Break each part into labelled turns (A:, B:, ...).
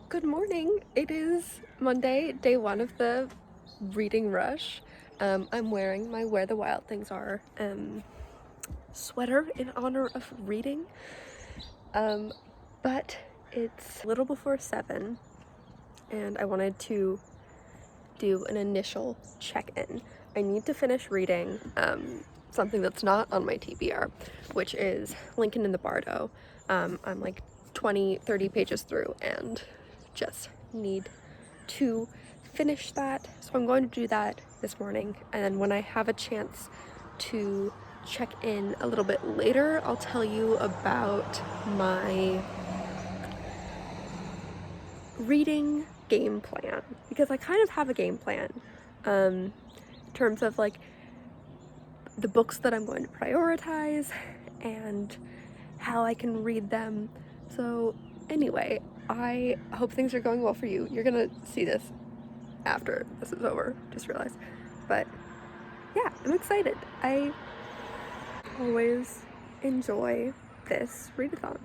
A: Good morning. It is Monday, day one of the reading rush. I'm wearing my Where the Wild Things Are sweater in honor of reading. But it's a little before 7 and I wanted to do an initial check-in. I need to finish reading something that's not on my TBR, which is Lincoln in the Bardo. I'm like 20-30 pages through and just need to finish that, so I'm going to do that this morning, and then when I have a chance to check in a little bit later, I'll tell you about my reading game plan, because I kind of have a game plan in terms of like the books that I'm going to prioritize and how I can read them. So anyway, I hope things are going well for you. You're gonna see this after this is over, just realized. But yeah, I'm excited. I always enjoy this readathon.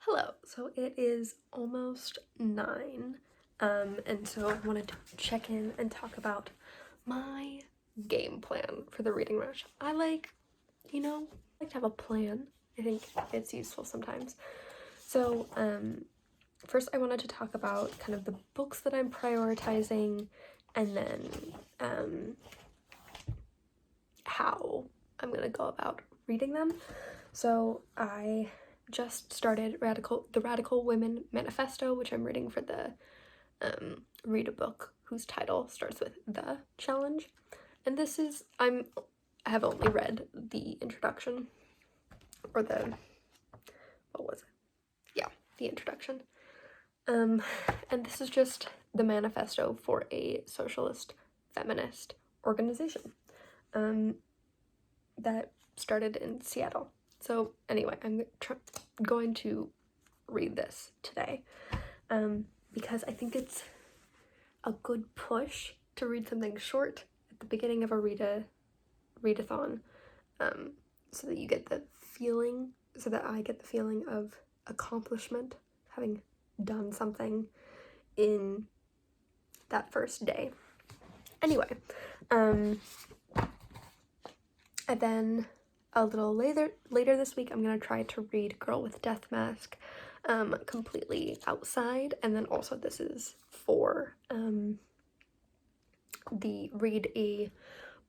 A: Hello, so it is almost 9, and so I wanted to check in and talk about my game plan for the reading rush. I like to have a plan. I think it's useful sometimes. So, first I wanted to talk about kind of the books that I'm prioritizing, and then how I'm gonna go about reading them. So I just started the Radical Women Manifesto, which I'm reading for the read a book whose title starts with the challenge. And this is I have only read the introduction, or the what was it? Yeah, the introduction. And this is just the manifesto for a socialist feminist organization that started in Seattle. So anyway, I'm going to read this today because I think it's a good push to read something short at the beginning of a readathon, so that you get the feeling, so that I get the feeling of accomplishment, having done something in that first day. Anyway, and then a little later this week, I'm gonna try to read Girl with Death Mask completely outside, and then also this is for the read a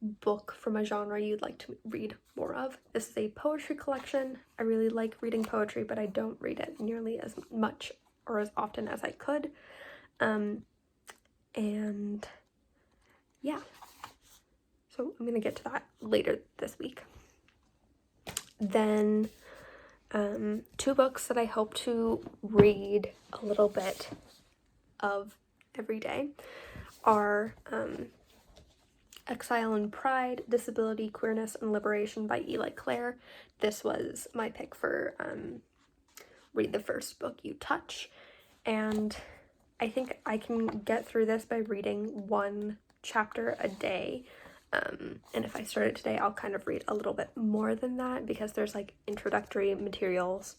A: book from a genre you'd like to read more of. This is a poetry collection. I really like reading poetry, but I don't read it nearly as much or as often as I could. And yeah, so I'm gonna get to that later this week. Then 2 books that I hope to read a little bit of every day are Exile and Pride, Disability, Queerness, and Liberation by Eli Clare. This was my pick for read the first book you touch, and I think I can get through this by reading 1 chapter a day. And if I start it today, I'll kind of read a little bit more than that because there's like introductory materials.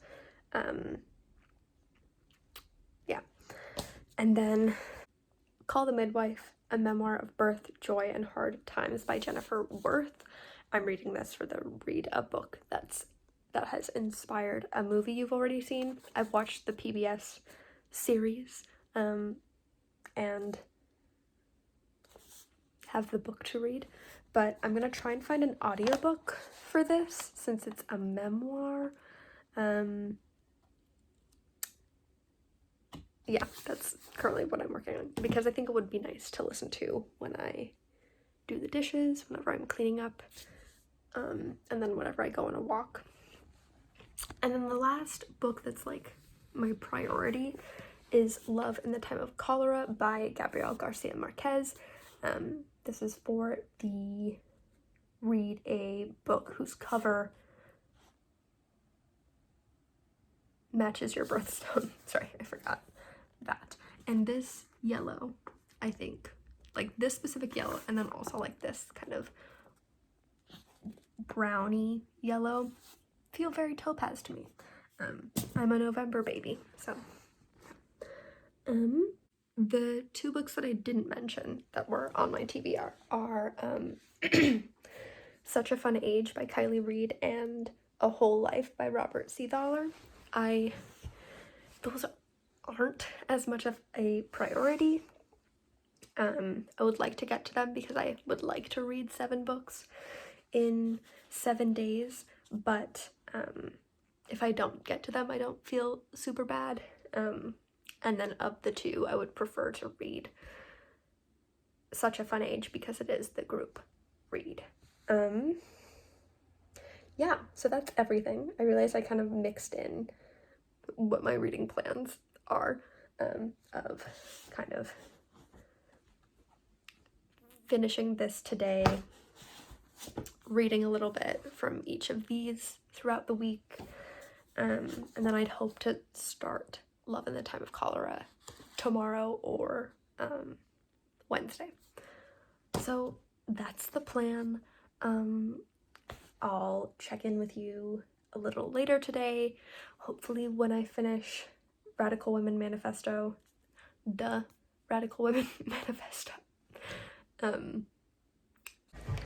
A: Yeah. And then Call the Midwife, a memoir of birth, joy, and hard times by Jennifer Worth. I'm reading this for the read a book that has inspired a movie you've already seen. I've watched the PBS series and have the book to read, but I'm gonna try and find an audiobook for this since it's a memoir. Yeah, that's currently what I'm working on because I think it would be nice to listen to when I do the dishes, whenever I'm cleaning up, and then whenever I go on a walk. And then the last book that's like my priority is Love in the Time of Cholera by Gabriel Garcia Marquez. This is for the read a book whose cover matches your birthstone. Sorry, I forgot that. And this yellow, I think, like this specific yellow, and then also like this kind of browny yellow, feel very topaz to me. I'm a November baby, so. The two books that I didn't mention that were on my TBR are Such a Fun Age by Kylie Reid and A Whole Life by Robert C. Thaler. Those aren't as much of a priority. I would like to get to them because I would like to read 7 books in 7 days, but if I don't get to them, I don't feel super bad. And then of the two, I would prefer to read Such a Fun Age because it is the group read. Yeah, so that's everything. I realized I kind of mixed in what my reading plans are, of kind of finishing this today, reading a little bit from each of these throughout the week, and then I'd hope to start Love in the Time of Cholera tomorrow or Wednesday. So that's the plan. I'll check in with you a little later today, hopefully when I finish Radical Women Manifesto, the Radical Women Manifesto.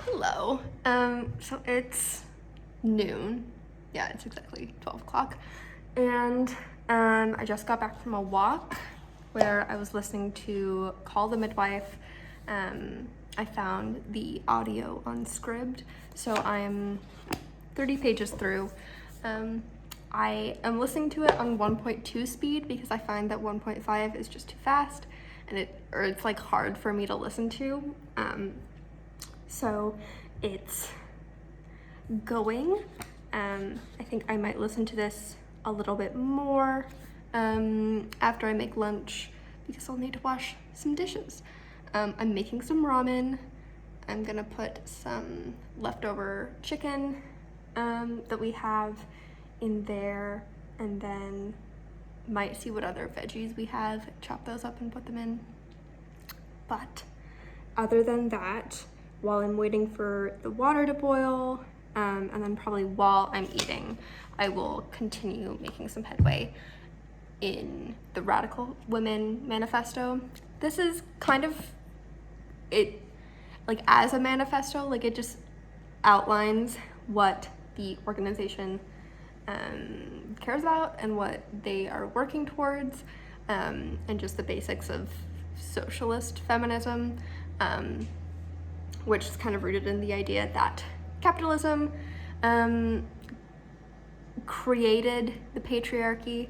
A: Hello. So it's noon. Yeah, it's exactly 12 o'clock. And I just got back from a walk where I was listening to Call the Midwife. I found the audio on Scribd, so I'm 30 pages through. I am listening to it on 1.2 speed because I find that 1.5 is just too fast and it's like hard for me to listen to. So it's going. I think I might listen to this a little bit more after I make lunch because I'll need to wash some dishes. I'm making some ramen. I'm gonna put some leftover chicken that we have in there, and then might see what other veggies we have, chop those up and put them in. But other than that, while I'm waiting for the water to boil, and then probably while I'm eating, I will continue making some headway in the Radical Women Manifesto. This is kind of it, like as a manifesto, like it just outlines what the organization cares about and what they are working towards, and just the basics of socialist feminism, which is kind of rooted in the idea that capitalism created the patriarchy,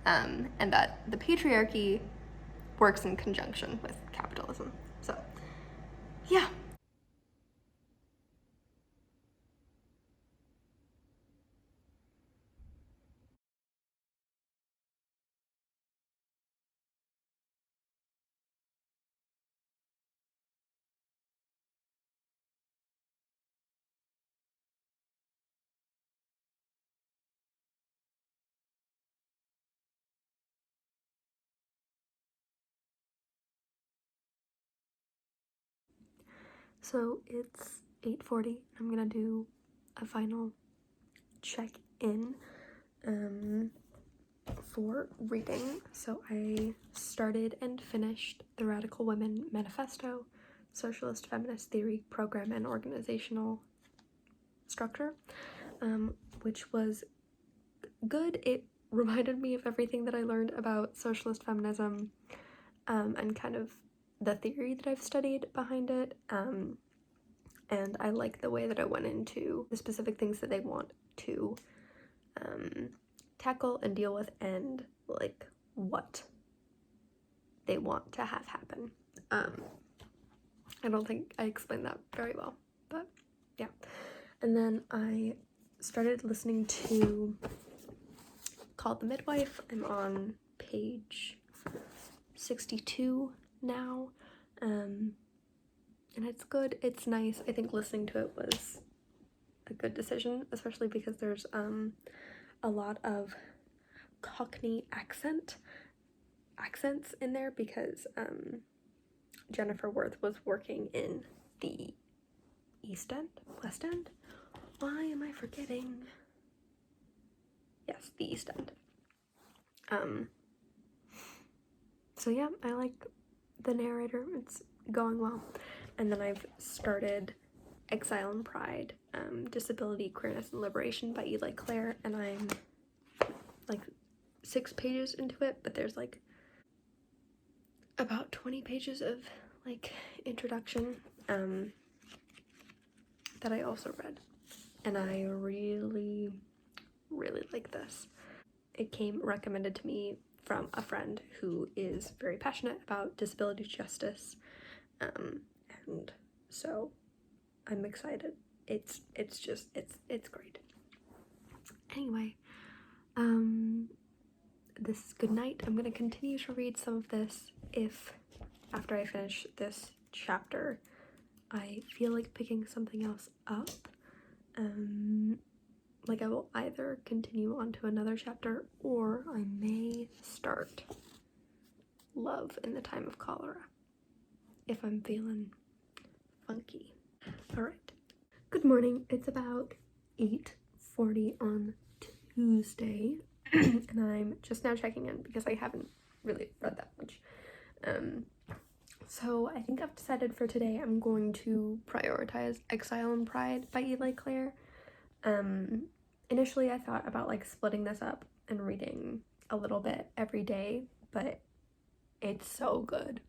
A: and that the patriarchy works in conjunction with capitalism. So, yeah. So it's 8:40. I'm gonna do a final check-in for reading. So I started and finished the Radical Women Manifesto, Socialist Feminist Theory, Program, and Organizational Structure, which was good. It reminded me of everything that I learned about socialist feminism, and kind of the theory that I've studied behind it, and I like the way that I went into the specific things that they want to tackle and deal with, and like what they want to have happen. I don't think I explained that very well, but yeah. And then I started listening to Called the Midwife. I'm on page 62 now, and it's good. It's nice. I think listening to it was a good decision, especially because there's a lot of Cockney accent, accents in there because Jennifer Worth was working in the West End? Why am I forgetting? Yes, the East End. So yeah, I like the narrator. It's going well. And then I've started Exile and Pride, Disability, Queerness, and Liberation by Eli Clare, and I'm like 6 pages into it, but there's like about 20 pages of like introduction that I also read, and I really like this. It came recommended to me from a friend who is very passionate about disability justice, and so I'm excited. It's great. Anyway, this is good night. I'm gonna continue to read some of this if after I finish this chapter I feel like picking something else up. Like I will either continue on to another chapter or I may start Love in the Time of Cholera if I'm feeling funky. Alright. Good morning. It's about 8:40 on Tuesday and I'm just now checking in because I haven't really read that much. So I think I've decided for today I'm going to prioritize Exile and Pride by Eli Clare. Initially I thought about like splitting this up and reading a little bit every day, but it's so good.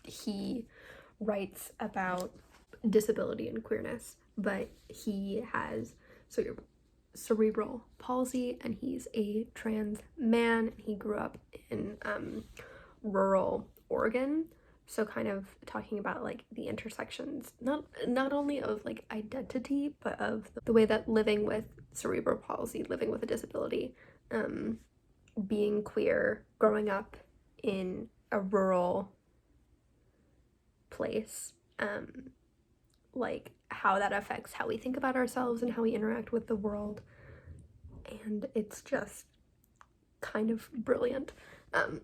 A: He writes about disability and queerness, but he has cerebral palsy and he's a trans man. He grew up in rural Oregon, so kind of talking about like the intersections not only of like identity but of the way that living with cerebral palsy, living with a disability, being queer, growing up in a rural place, like how that affects how we think about ourselves and how we interact with the world. And it's just kind of brilliant,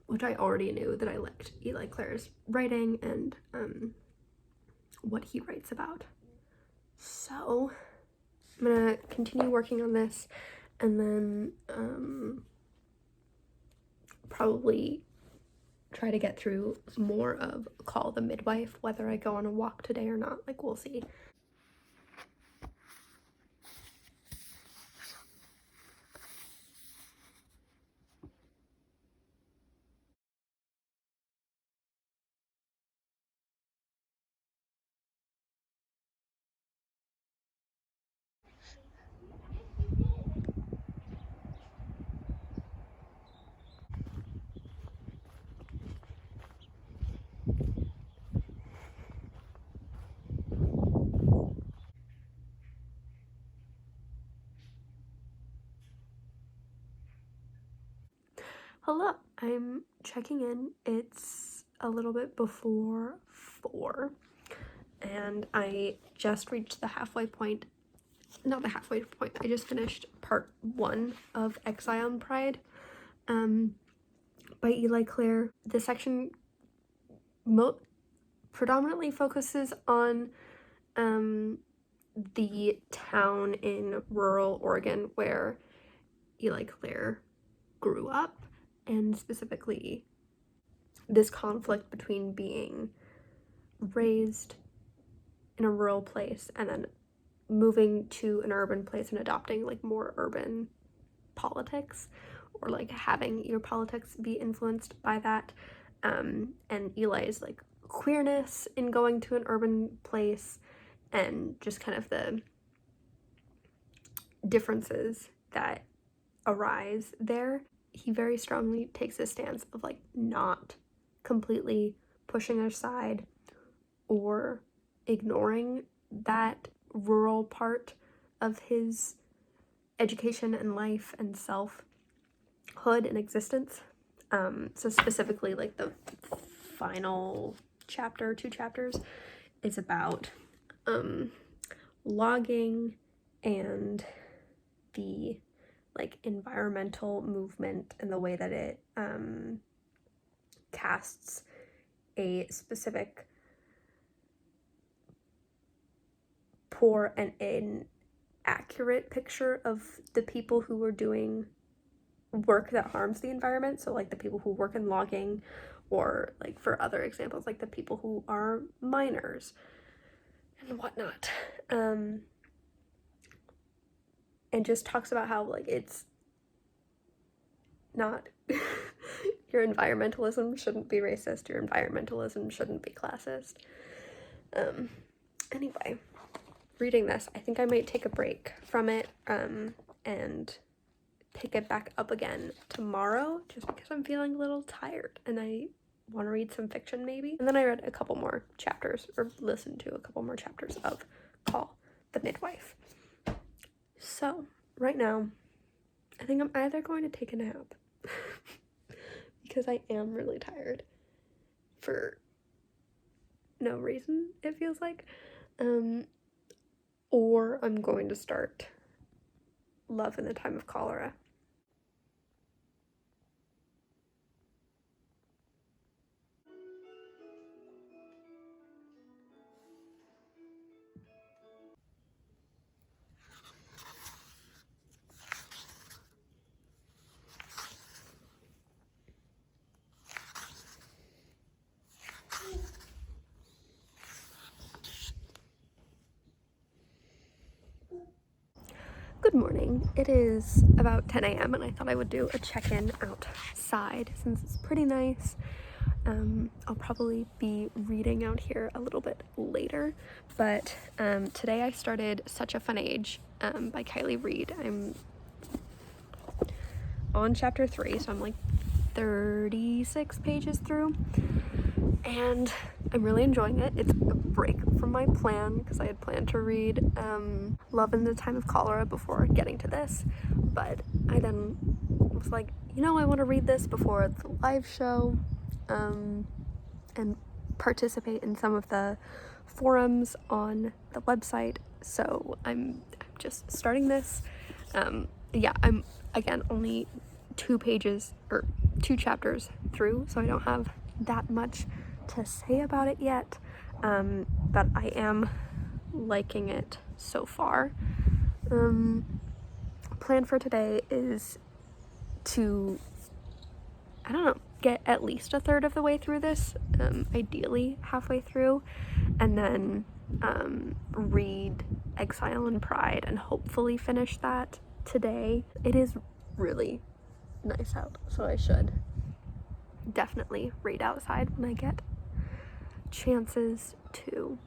A: which I already knew that I liked Eli Clare's writing and what he writes about. So I'm gonna continue working on this and then probably try to get through more of Call the Midwife, whether I go on a walk today or not, like we'll see. Hello, I'm checking in. It's a little bit before 4 and I just reached the halfway point. Not the halfway point, I just finished part 1 of Exile and Pride by Eli Clare. This section predominantly focuses on the town in rural Oregon where Eli Clare grew up, and specifically this conflict between being raised in a rural place and then moving to an urban place and adopting like more urban politics, or like having your politics be influenced by that, and Eli's like queerness in going to an urban place and just kind of the differences that arise there. He very strongly takes a stance of like not completely pushing aside or ignoring that rural part of his education and life and selfhood and existence. So specifically like the final chapter, 2 chapters, is about logging and the like environmental movement and the way that it casts a specific poor and inaccurate picture of the people who are doing work that harms the environment. So like the people who work in logging, or like for other examples, like the people who are miners and whatnot. And just talks about how like it's not your environmentalism shouldn't be racist, your environmentalism shouldn't be classist. Anyway, reading this, I think I might take a break from it and pick it back up again tomorrow, just because I'm feeling a little tired and I want to read some fiction maybe. And then I read a couple more chapters, or listened to a couple more chapters of Call the Midwife. So right now, I think I'm either going to take a nap because I am really tired for no reason, it feels like, or I'm going to start Love in the Time of Cholera. Good morning. It is about 10 a.m. and I thought I would do a check-in outside since it's pretty nice. I'll probably be reading out here a little bit later, but today I started Such a Fun Age by Kylie Reid. I'm on chapter 3, so I'm like 36 pages through, and I'm really enjoying it. It's a break from my plan because I had planned to read Love in the Time of Cholera before getting to this, but I then was like, you know, I want to read this before the live show and participate in some of the forums on the website, so I'm just starting this. Yeah, I'm again only 2 chapters through, so I don't have that much to say about it yet, but I am liking it so far. Plan for today is to, I don't know, get at least a third of the way through this, ideally halfway through, and then read Exile and Pride and hopefully finish that today. It is really nice out, so I should definitely read outside when I get chances to.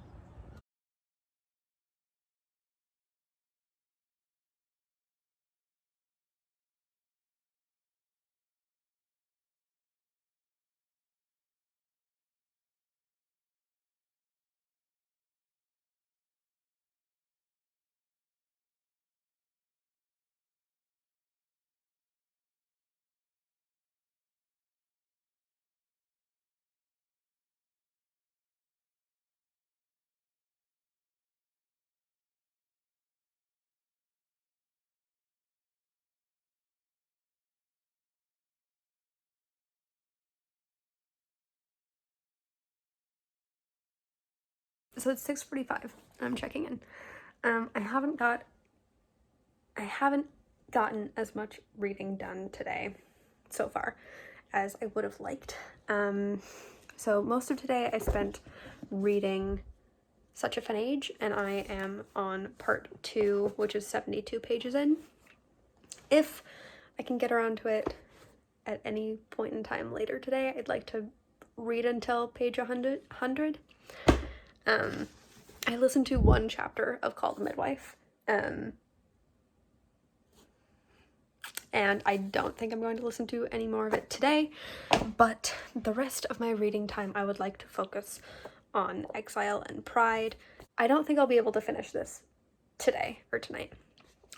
A: So it's 6:45 and I'm checking in. I haven't gotten as much reading done today so far as I would have liked. So most of today I spent reading Such a Fun Age, and I am on part 2, which is 72 pages in. If I can get around to it at any point in time later today, I'd like to read until page 100. I listened to 1 chapter of Call the Midwife, and I don't think I'm going to listen to any more of it today, but the rest of my reading time I would like to focus on Exile and Pride. I don't think I'll be able to finish this today or tonight,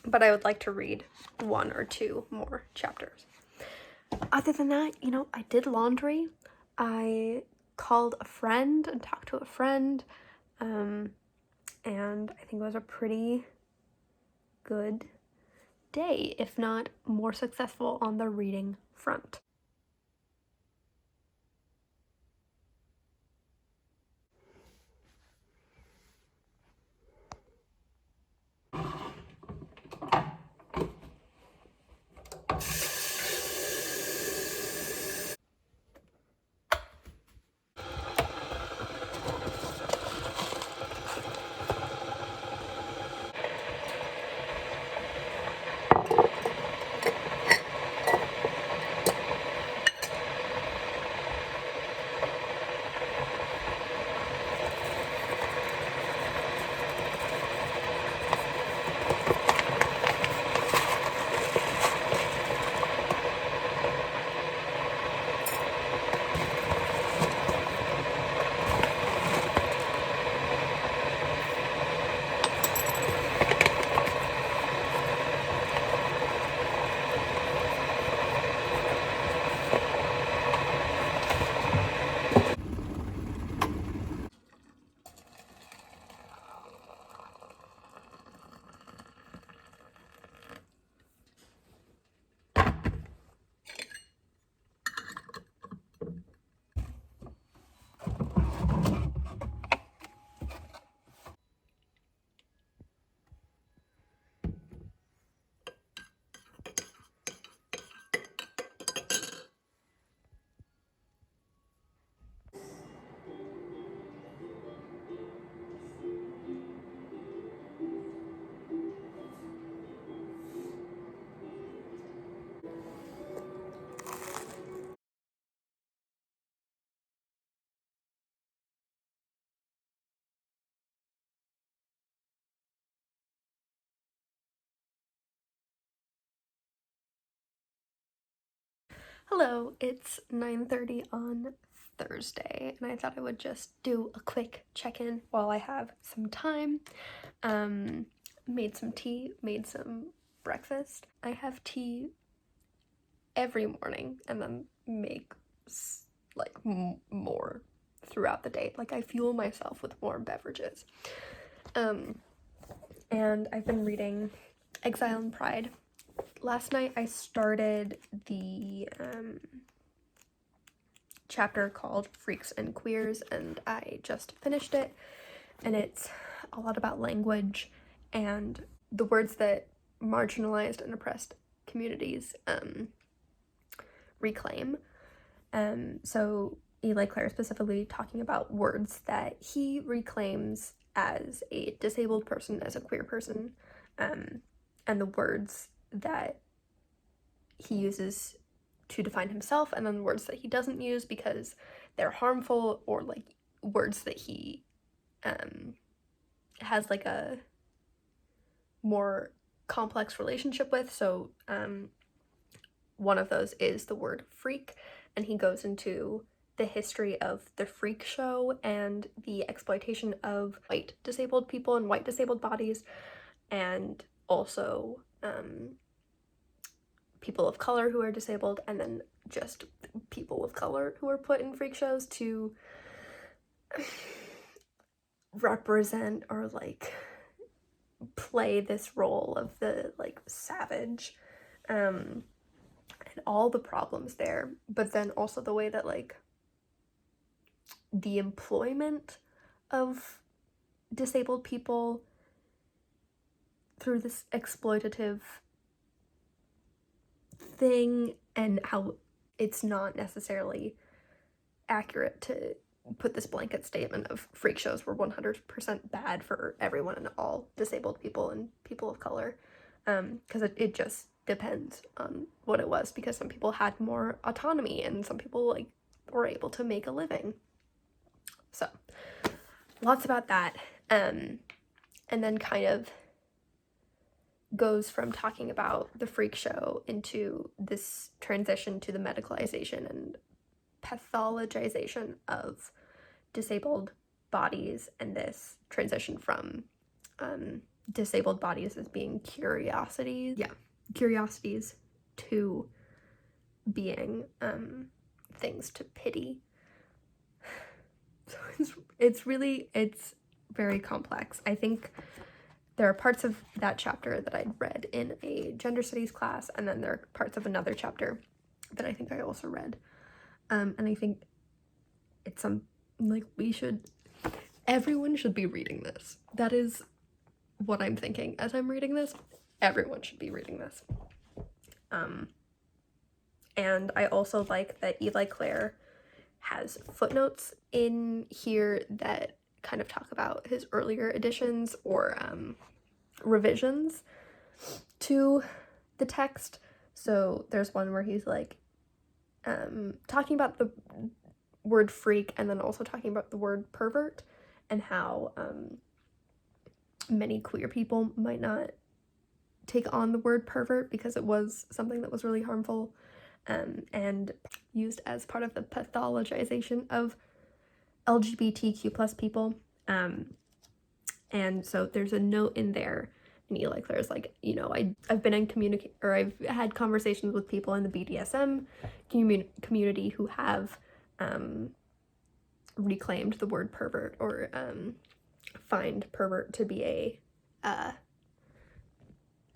A: but I would like to read 1 or 2 more chapters. Other than that, you know, I did laundry. I called a friend and talked to a friend, and I think it was a pretty good day, if not more successful on the reading front. Hello, it's 9:30 on Thursday, and I thought I would just do a quick check-in while I have some time. Made some tea, made some breakfast. I have tea every morning and then make like more throughout the day. Like I fuel myself with warm beverages. And I've been reading Exile and Pride. Last night I started the chapter called Freaks and Queers, and I just finished it, and it's a lot about language and the words that marginalized and oppressed communities reclaim. So Eli Clare specifically talking about words that he reclaims as a disabled person, as a queer person, and the words that he uses to define himself, and then words that he doesn't use because they're harmful, or like words that he has like a more complex relationship with. So one of those is the word freak, and he goes into the history of the freak show and the exploitation of white disabled people and white disabled bodies, and also people of color who are disabled, and then just people of color who are put in freak shows to represent or like play this role of the like savage, and all the problems there, but then also the way that like the employment of disabled people through this exploitative thing, and how it's not necessarily accurate to put this blanket statement of freak shows were 100% bad for everyone and all disabled people and people of color, because it just depends on what it was, because some people had more autonomy and some people like were able to make a living. So lots about that, and then kind of goes from talking about the freak show into this transition to the medicalization and pathologization of disabled bodies, and this transition from disabled bodies as being curiosities to being things to pity. So it's very complex. I think there are parts of that chapter that I'd read in a gender studies class, and then there are parts of another chapter that I think I also read. And I think it's everyone should be reading this. That is what I'm thinking as I'm reading this. Everyone should be reading this. And I also like that Eli Clare has footnotes in here that kind of talk about his earlier editions or revisions to the text. So there's one where he's like talking about the word freak and then also talking about the word pervert and how many queer people might not take on the word pervert because it was something that was really harmful and used as part of the pathologization of LGBTQ plus people. And so there's a note in there, and Eli Clare's like, you know, I've been in I've had conversations with people in the BDSM community who have reclaimed the word pervert or find pervert to be a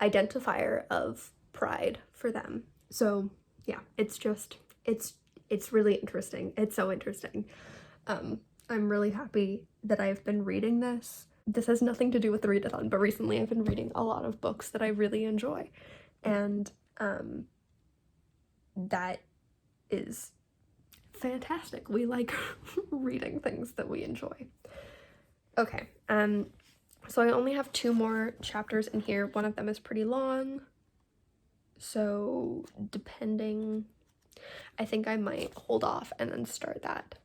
A: identifier of pride for them. So yeah, it's really interesting. It's so interesting. I'm really happy that I've been reading this. This has nothing to do with the readathon, but recently I've been reading a lot of books that I really enjoy, and that is fantastic. We like reading things that we enjoy. Okay, so I only have 2 more chapters in here. One of them is pretty long, so depending, I think I might hold off and then start that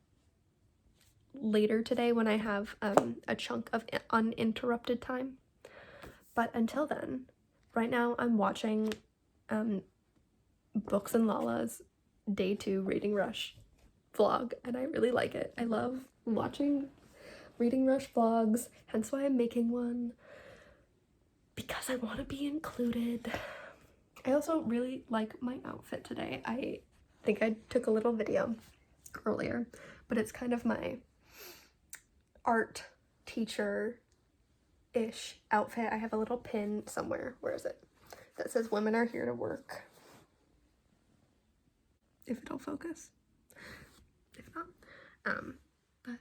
A: later today when I have a chunk of uninterrupted time. But until then, right now I'm watching Books and Lala's Day 2 Reading Rush vlog, and I really like it. I love watching Reading Rush vlogs, hence why I'm making one, because I want to be included. I also really like my outfit today. I think I took a little video earlier, but it's kind of my art teacher-ish outfit. I have a little pin somewhere, where is it, that says "Women are here to work." If it'll focus. If not, but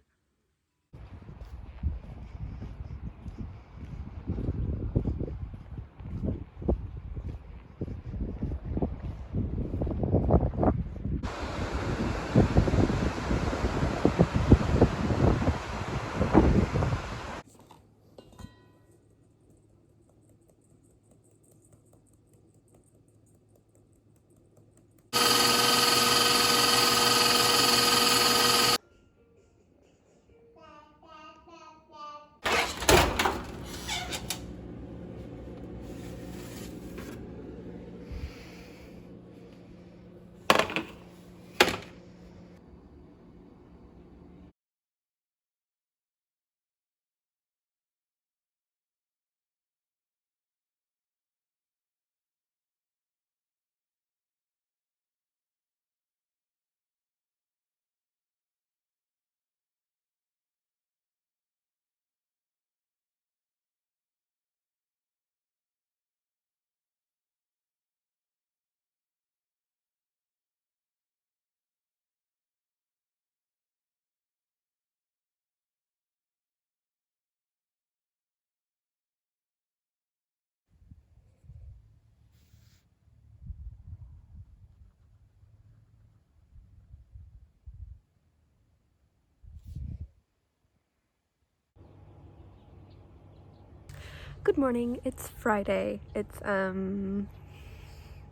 A: good morning. It's Friday. It's a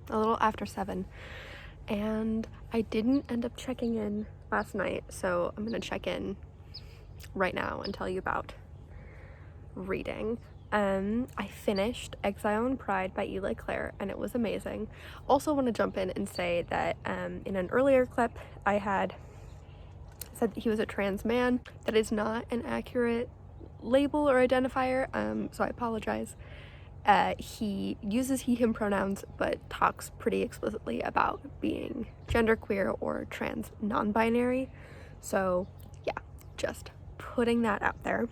A: little after 7, and I didn't end up checking in last night, so I'm gonna check in right now and tell you about reading. I finished Exile and Pride by Eli Clare, and it was amazing. Also want to jump in and say that in an earlier clip I had said that he was a trans man. That is not an accurate label or identifier, so I apologize. He uses he him pronouns but talks pretty explicitly about being genderqueer or trans non-binary, so yeah, just putting that out there.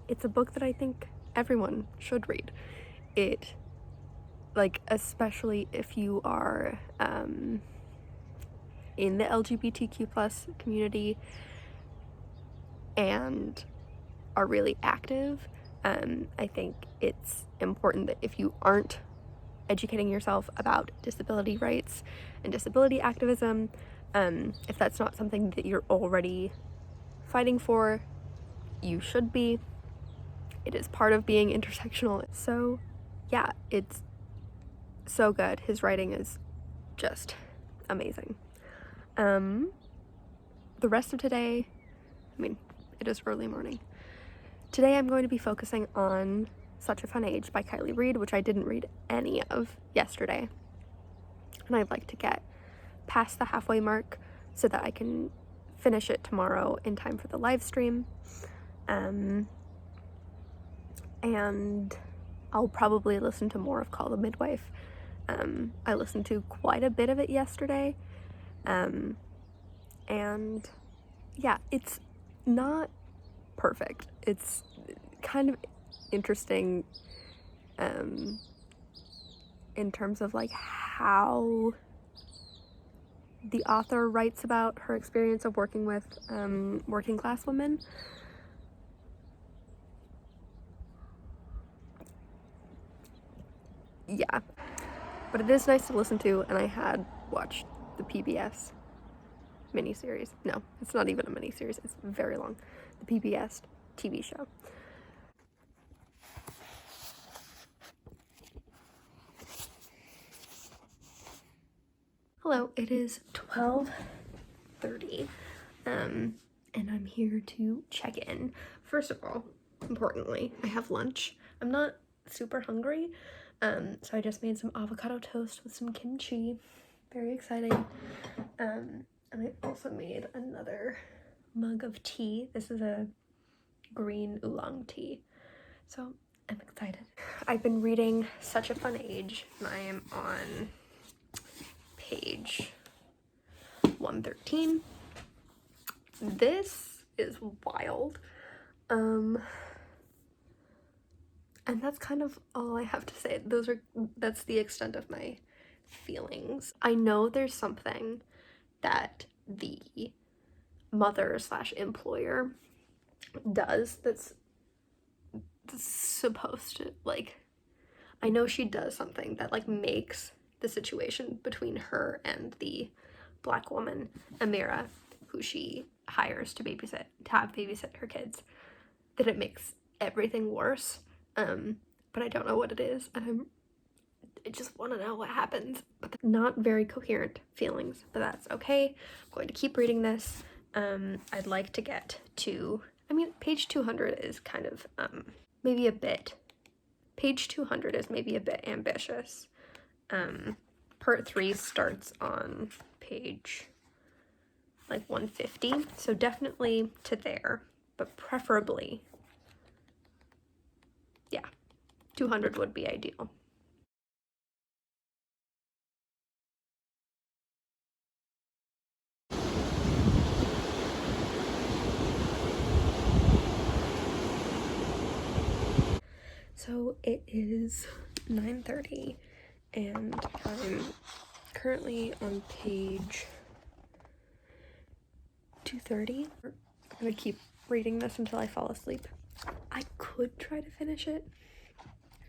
A: It's a book that I think everyone should read. It, like, especially if you are in the LGBTQ plus community and are really active, I think it's important that if you aren't educating yourself about disability rights and disability activism, if that's not something that you're already fighting for, you should be. It is part of being intersectional. So yeah, it's so good. His writing is just amazing. The rest of today, I mean, it is early morning. Today I'm going to be focusing on Such a Fun Age by Kylie Reid, which I didn't read any of yesterday. And I'd like to get past the halfway mark so that I can finish it tomorrow in time for the live stream. And I'll probably listen to more of Call the Midwife. I listened to quite a bit of it yesterday. And yeah, it's not perfect. It's kind of interesting in terms of like how the author writes about her experience of working with working class women. Yeah, but it is nice to listen to, and I had watched the PBS miniseries. No, it's not even a miniseries, it's very long. The PBS TV show. Hello, it is 12:30, and I'm here to check in. First of all, importantly, I have lunch. I'm not super hungry, so I just made some avocado toast with some kimchi. Very exciting. And I also made another mug of tea. This is a green oolong tea, so I'm excited. I've been reading Such a Fun Age, and I am on page 113. This is wild. And that's kind of all I have to say. That's the extent of my feelings. I know there's something that the mother/employer does that's supposed to, like, I know she does something that like makes the situation between her and the black woman, Amira, who she hires to babysit her kids, that it makes everything worse. But I don't know what it is, and I just want to know what happens. But not very coherent feelings, but that's okay. I'm going to keep reading this. I'd like to get to, I mean, page 200 is kind of maybe a bit, page 200 is maybe a bit ambitious. Part 3 starts on page like 150, so definitely to there, but preferably, yeah, 200 would be ideal. So it is 9:30 and I'm currently on page 230. I'm gonna keep reading this until I fall asleep. I could try to finish it,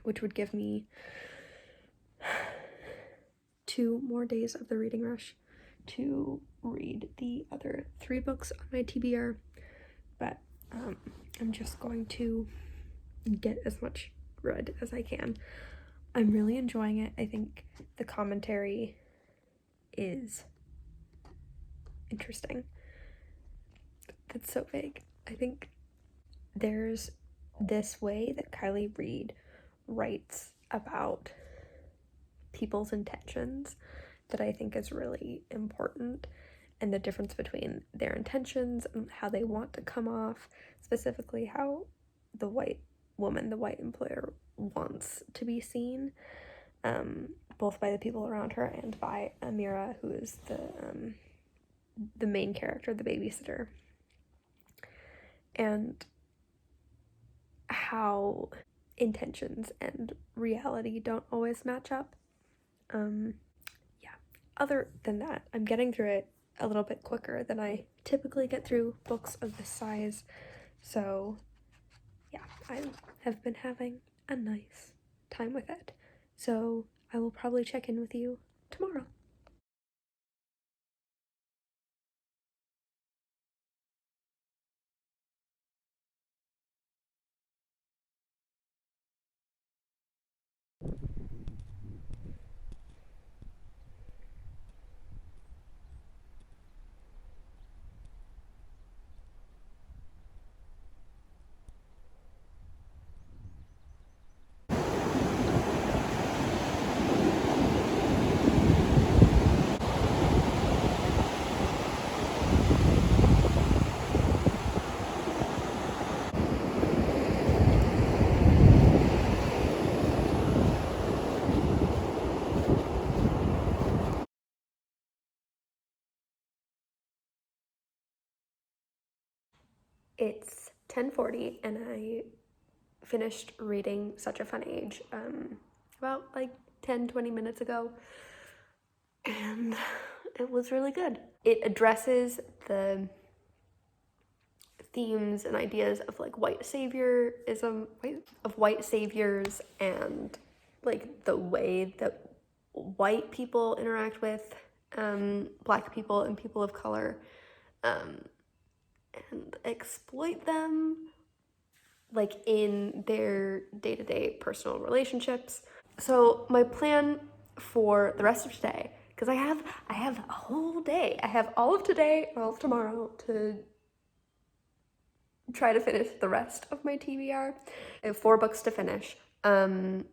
A: which would give me 2 more days of the reading rush to read the other 3 books on my TBR, but I'm just going to get as much read as I can. I'm really enjoying it. I think the commentary is interesting. That's so vague. I think there's this way that Kylie Reid writes about people's intentions that I think is really important, and the difference between their intentions and how they want to come off, specifically how the white woman, the white employer, wants to be seen, both by the people around her and by Amira, who is the main character, the babysitter, and how intentions and reality don't always match up. Yeah, other than that, I'm getting through it a little bit quicker than I typically get through books of this size. So yeah, I have been having a nice time with it. So I will probably check in with you tomorrow. It's 10:40 and I finished reading Such a Fun Age about like 10-20 minutes ago, and it was really good. It addresses the themes and ideas of like white saviorism, of white saviors, and like the way that white people interact with Black people and people of color, and exploit them like in their day-to-day personal relationships. So my plan for the rest of today, because I have a whole day. I have all of today, all of tomorrow to try to finish the rest of my TBR. I have 4 books to finish. I'm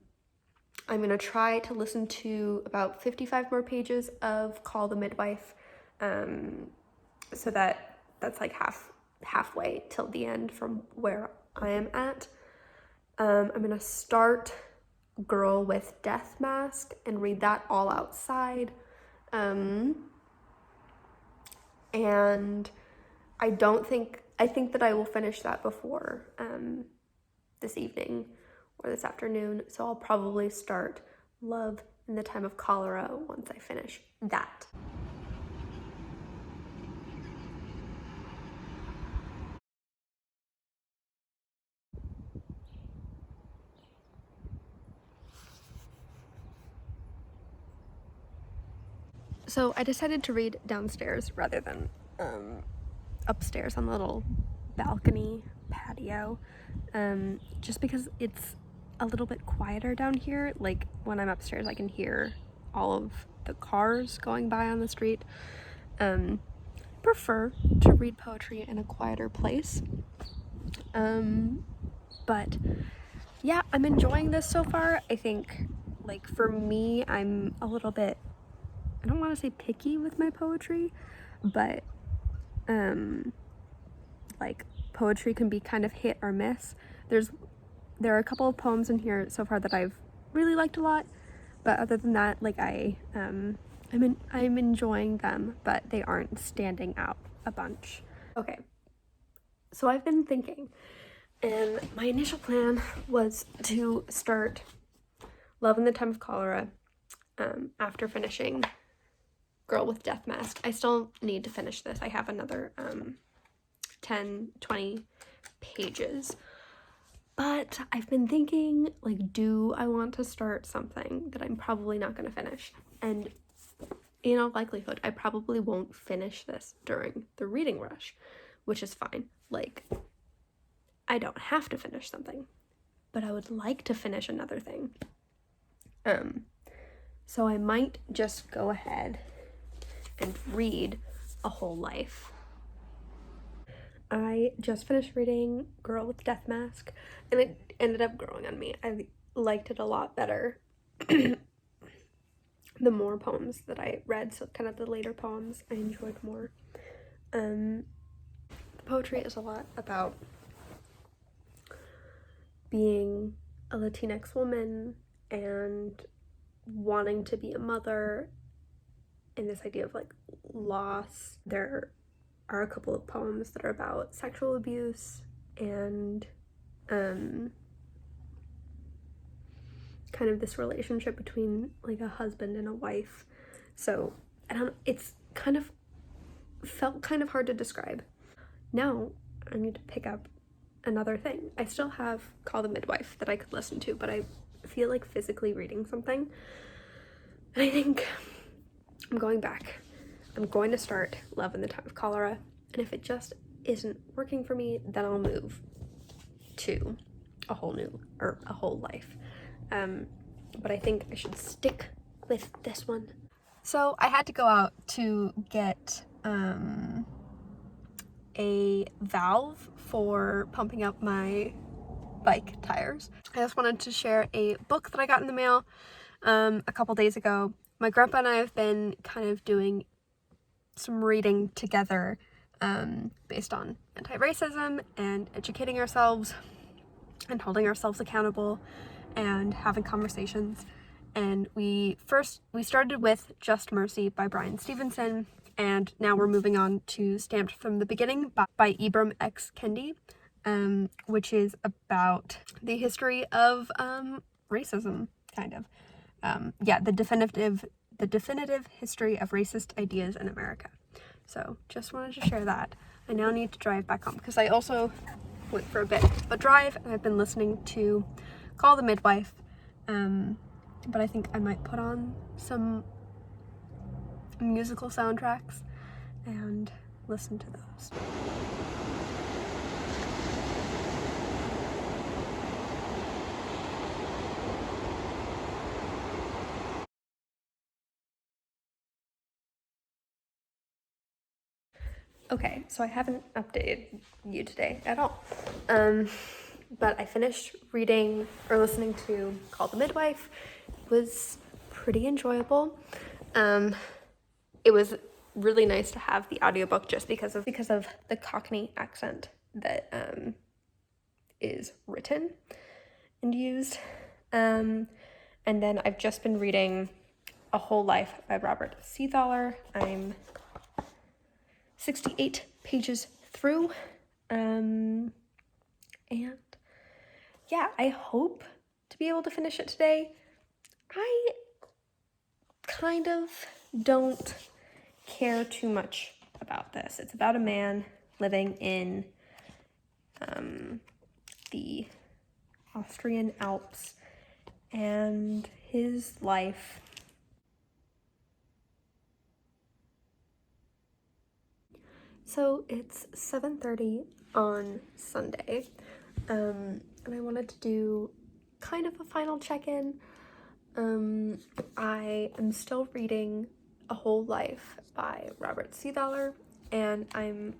A: gonna try to listen to about 55 more pages of Call the Midwife, so that's like halfway till the end from where I am at. I'm gonna start Girl with Death Mask and read that all outside. And I think that I will finish that before this evening or this afternoon. So I'll probably start Love in the Time of Cholera once I finish that. So I decided to read downstairs rather than upstairs on the little balcony patio, just because it's a little bit quieter down here. Like when I'm upstairs, I can hear all of the cars going by on the street. Prefer to read poetry in a quieter place. But yeah, I'm enjoying this so far. I think, like, for me, I'm a little bit, I don't want to say picky with my poetry, but like poetry can be kind of hit or miss. There are a couple of poems in here so far that I've really liked a lot, but other than that, like I'm enjoying them, but they aren't standing out a bunch. Okay, so I've been thinking, and my initial plan was to start Love in the Time of Cholera after finishing Girl with Death Mask. I still need to finish this. I have another 10-20 pages, but I've been thinking, like, do I want to start something that I'm probably not going to finish? And in all likelihood, I probably won't finish this during the reading rush, which is fine. Like, I don't have to finish something, but I would like to finish another thing. So I might just go ahead and read A Whole Life. I just finished reading Girl with Death Mask, and it ended up growing on me. I liked it a lot better the more poems that I read, so kind of the later poems I enjoyed more. The poetry is a lot about being a Latinx woman and wanting to be a mother, and this idea of like loss. There are a couple of poems that are about sexual abuse and kind of this relationship between like a husband and a wife. So I don't know, it's kind of felt kind of hard to describe. Now I need to pick up another thing. I still have Call the Midwife that I could listen to, but I feel like physically reading something. And I think I'm going back. I'm going to start Love in the Time of Cholera, and if it just isn't working for me, then I'll move to a whole life. But I think I should stick with this one. So I had to go out to get a valve for pumping up my bike tires. I just wanted to share a book that I got in the mail a couple days ago. My grandpa and I have been kind of doing some reading together based on anti-racism and educating ourselves and holding ourselves accountable and having conversations. And we started with Just Mercy by Bryan Stevenson, and now we're moving on to Stamped from the Beginning by Ibram X. Kendi, which is about the history of racism, kind of. The definitive history of racist ideas in America. So just wanted to share that. I now need to drive back home because I also went for a bit of a drive and I've been listening to Call the Midwife, but I think I might put on some musical soundtracks and listen to those. Okay, so I haven't updated you today at all. But I finished reading or listening to Call the Midwife. It was pretty enjoyable. It was really nice to have the audiobook just because of the Cockney accent that is written and used. And then I've just been reading A Whole Life by Robert Seathaler. I'm 68 pages through, and yeah, I hope to be able to finish it today. I kind of don't care too much about this. It's about a man living in the Austrian Alps and his life. So it's 7:30 on Sunday, and I wanted to do kind of a final check-in. I am still reading A Whole Life by Robert Seathaler, and I'm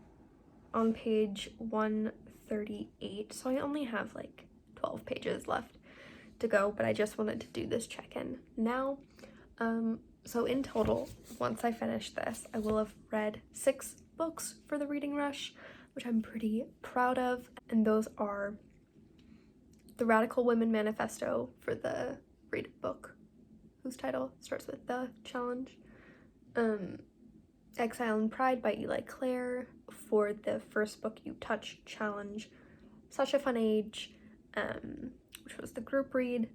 A: on page 138, so I only have like 12 pages left to go, but I just wanted to do this check-in now. So in total, once I finish this, I will have read 6 books for the reading rush, which I'm pretty proud of, and those are The Radical Women Manifesto for the Read a Book, whose title starts with The Challenge, Exile and Pride by Eli Clare for the First Book You Touch Challenge, Such a Fun Age, which was the group read,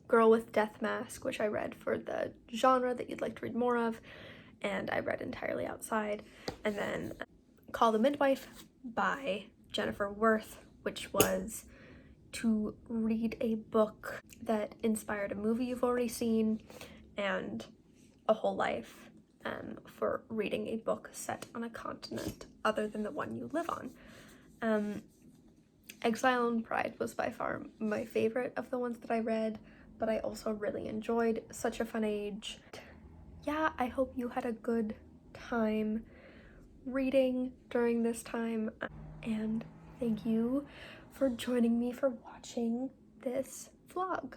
A: Girl with Death Mask, which I read for the genre that you'd like to read more of, and I read entirely outside, and then Call the Midwife by Jennifer Worth, which was to read a book that inspired a movie you've already seen, and A Whole Life for reading a book set on a continent other than the one you live on. Exile and Pride was by far my favorite of the ones that I read, but I also really enjoyed Such a Fun Age. Yeah, I hope you had a good time reading during this time, and thank you for joining me for watching this vlog.